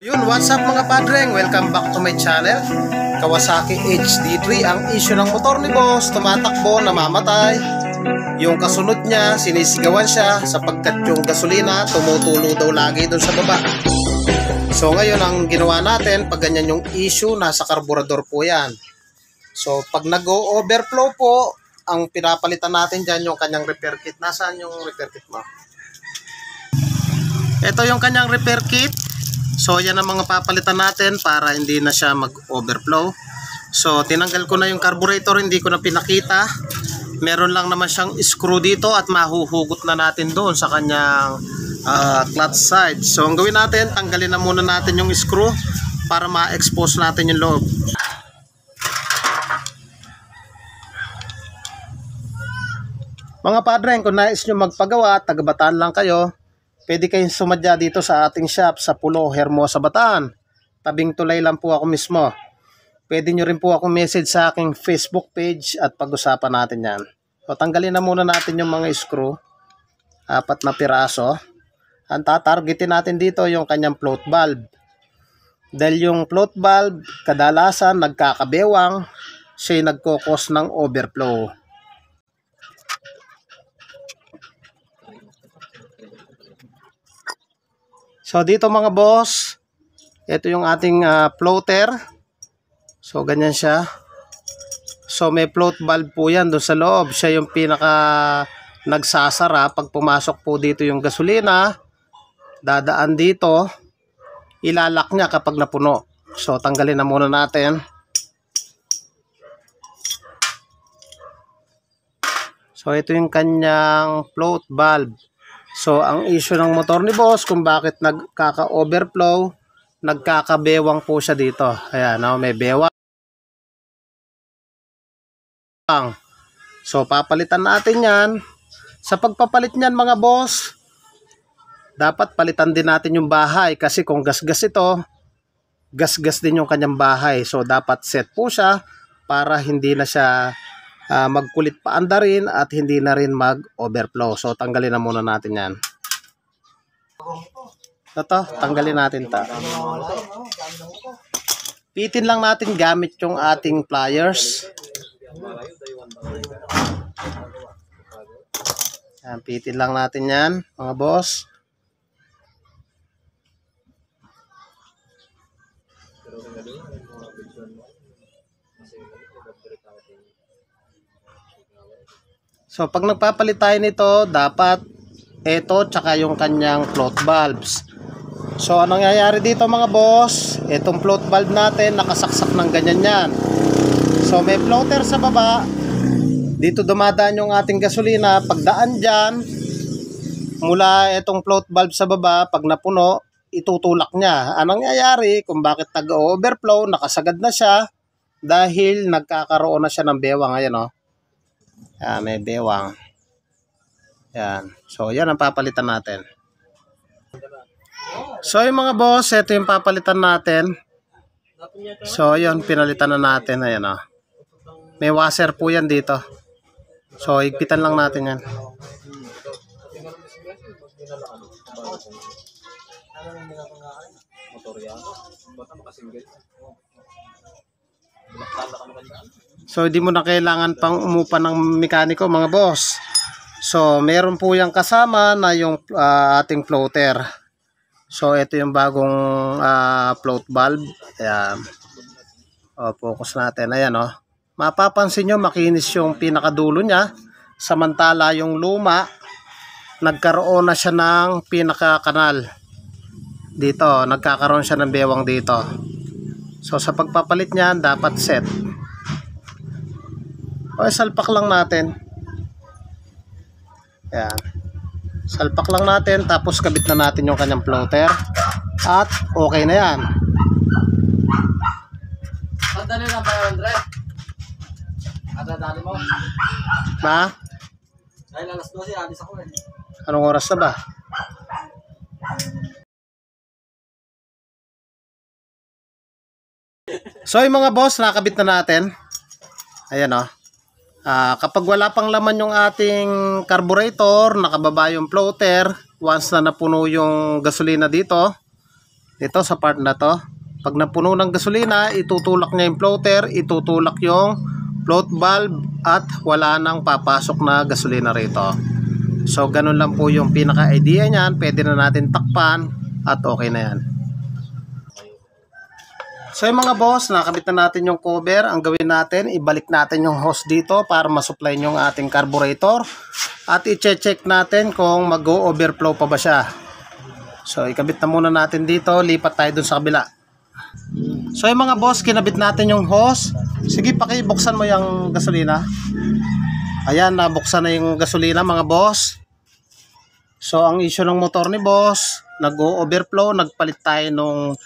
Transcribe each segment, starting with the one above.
Yun, what's up mga padreng? Welcome back to my channel. Kawasaki HD3. Ang issue ng motor ni boss, tumatakbo, namamatay. Yung kasunod niya, sinisigawan siya sapagkat yung gasolina tumutulo daw lagi doon sa baba. So ngayon ang ginawa natin, pag ganyan yung issue, nasa karburador po yan. So pag nag-overflow po, ang pinapalitan natin dyan yung kanyang repair kit. Nasaan yung repair kit mo? Ito yung kanyang repair kit. So yan ang mga papalitan natin para hindi na siya mag-overflow. So tinanggal ko na yung carburetor, hindi ko na pinakita. Meron lang naman siyang screw dito at mahuhugot na natin doon sa kanyang clutch side. So ang gawin natin, tanggalin na muna natin yung screw para ma-expose natin yung loob. Mga padreng, kung nais nyo magpagawa, taga-Bataan lang kayo, pwede kayong sumadya dito sa ating shop sa Pulo, Hermosa, Bataan. Tabing tulay lang po ako mismo. Pwede nyo rin po akong message sa aking Facebook page at pag-usapan natin yan. So tanggalin na muna natin yung mga screw. 4 na piraso. Ang tatargetin natin dito yung kanyang float valve. Dahil yung float valve, kadalasan nagkakabewang, siya nagkokos ng overflow. So dito mga boss, ito yung ating floater. So ganyan siya. So may float valve po yan doon sa loob. Siya yung pinaka nagsasara pag pumasok po dito yung gasolina. Dadaan dito. Ilalak niya kapag napuno. So tanggalin na muna natin. So ito yung kanyang float valve. So ang issue ng motor ni boss kung bakit nagkaka-overflow, nagkakabewang po siya dito. Ayan, may bewang. So papalitan natin yan. Sa pagpapalit niyan mga boss, dapat palitan din natin yung bahay kasi kung gas-gas ito, gas-gas din yung kanyang bahay. So dapat set po siya para hindi na siya magkulit pa andarin at hindi na rin mag-overflow. So tanggalin na muna natin yan. Ito, tanggalin natin ta. Pitin lang natin gamit yung ating pliers. Yan, pitin lang natin yan mga boss. So pag nagpapalit tayo nito, dapat ito tsaka yung kanyang float valves. So anong nangyayari dito mga boss? Itong float valve natin nakasaksak ng ganyan yan. So may floater sa baba. Dito dumadaan yung ating gasolina. Pagdaan dyan, mula itong float valve sa baba, pag napuno, itutulak niya. Anong nangyayari? Kung bakit nag-overflow, nakasagad na siya dahil nagkakaroon na siya ng bewang. Ayan o. Yan, may bewang. Yan. So, yan ang papalitan natin. So, yung mga boss, ito yung papalitan natin. So, yun, pinalitan na natin. Ayan o. May washer po yan dito. So, higpitan lang natin yan. So hindi mo na kailangan pang umupa ng mekaniko mga boss. So meron po yung kasama na yung ating floater. So ito yung bagong float valve. Ayan. Focus natin. Ayan o. Mapapansin nyo makinis yung pinakadulo niya. Samantala yung luma, nagkaroon na siya ng pinakakanal. Dito, nagkakaroon siya ng bewang dito. So sa pagpapalit niyan, dapat set. O salpak lang natin. Ayan. Salpak lang natin, tapos kabit na natin yung kanyang floater. At okay na yan. Sandali lang tayo, Andre. Adadali mo. Na? Dahil alas 12, alis ako eh. Anong oras na ba? So yung mga boss, nakabit na natin. Ayan o. Kapag wala pang laman yung ating carburetor, nakababa yung floater, once na napuno yung gasolina dito, Ito sa part na to. Pag napuno ng gasolina, itutulak niya yung floater, itutulak yung float valve at wala nang papasok na gasolina rito. So ganun lang po yung pinaka-idea niyan. Pwede na natin takpan at okay na yan. So yung mga boss, nakabit na natin yung cover. Ang gawin natin, ibalik natin yung hose dito para masupply yung ating carburetor. At i-check natin kung mag-overflow pa ba siya. So ikabit na muna natin dito, lipat tayo dun sa kabila. So yung mga boss, kinabit natin yung hose. Sige, pakibuksan mo yung gasolina. Ayan, nabuksan na yung gasolina mga boss. So ang issue ng motor ni boss, nag-overflow, nagpalit tayo nung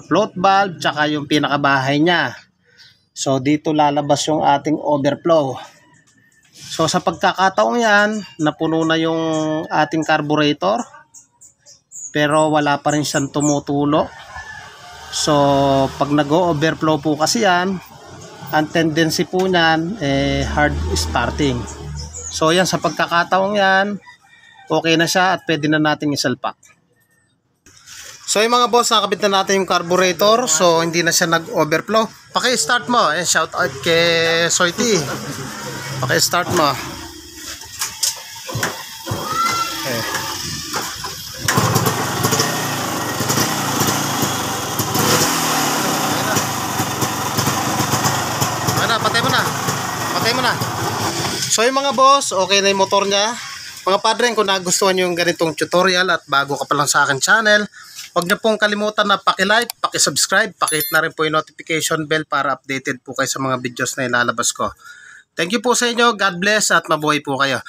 float valve tsaka yung pinakabahay niya. So dito lalabas yung ating overflow. So sa pagkakataong yan, napuno na yung ating carburetor, pero wala pa rin siyang tumutulo. So pag nag-overflow po kasi yan, ang tendency po niyan hard starting. So yan, sa pagkakataong yan, okay na siya at pwede na nating isalpak. So yung mga boss, nakabit na natin yung carburetor. So hindi na siya nag-overflow. Paki-start mo. Shout out kay Soiti. Paki-start mo. Okay. Patay mo na. Patay mo na. So yung mga boss, okay na yung motor niya. Mga padre, kung nagustuhan nyo yung ganitong tutorial at bago ka pa lang sa akin channel, huwag niyo pong kalimutan na paki-like, paki-subscribe, paki-hit na rin po yung notification bell para updated po kayo sa mga videos na ilalabas ko. Thank you po sa inyo. God bless at mabuhay po kayo.